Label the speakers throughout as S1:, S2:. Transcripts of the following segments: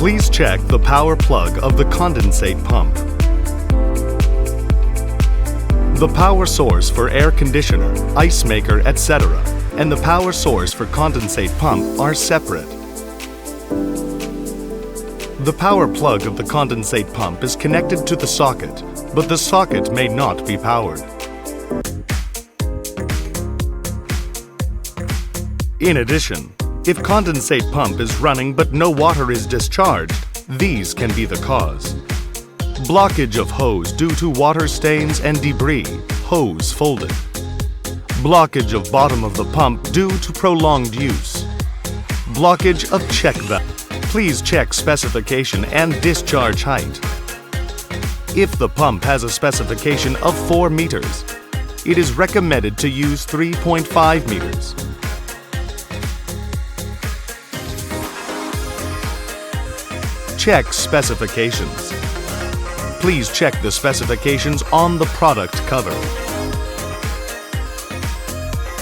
S1: Please check the power plug of the condensate pump. The power source for air conditioner, ice maker, etc., and the power source for condensate pump are separate. The power plug of the condensate pump is connected to the socket, but the socket may not be powered. In addition, if condensate pump is running but no water is discharged, these can be the cause. Blockage of hose due to water stains and debris, hose folded. Blockage of bottom of the pump due to prolonged use. Blockage of check valve. Please check specification and discharge height. If the pump has a specification of 4 meters, it is recommended to use 3.5 meters. Check specifications. Please check the specifications on the product cover.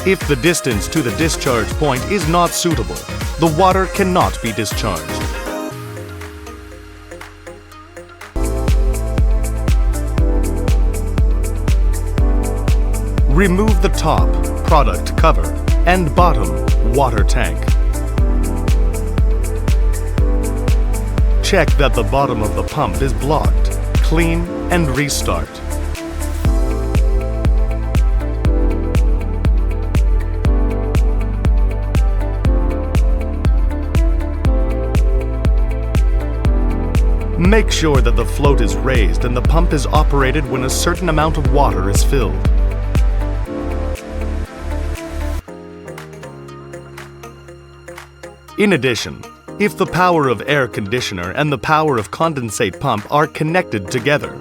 S1: If the distance to the discharge point is not suitable, the water cannot be discharged. Remove the top, product cover, and bottom, water tank. Check that the bottom of the pump is blocked, clean, and restart. Make sure that the float is raised and the pump is operated when a certain amount of water is filled. In addition, if the power of air conditioner and the power of condensate pump are connected together,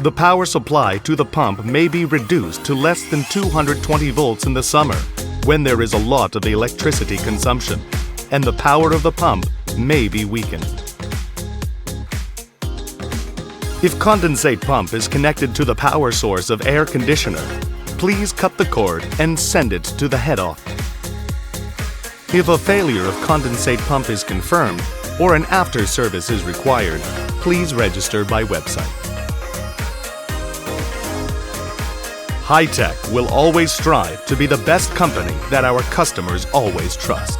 S1: the power supply to the pump may be reduced to less than 220 volts in the summer when there is a lot of electricity consumption, and the power of the pump may be weakened. If condensate pump is connected to the power source of air conditioner, please cut the cord and send it to the head office. If a failure of condensate pump is confirmed or an after service is required, please register by website. HITECH will always strive to be the best company that our customers always trust.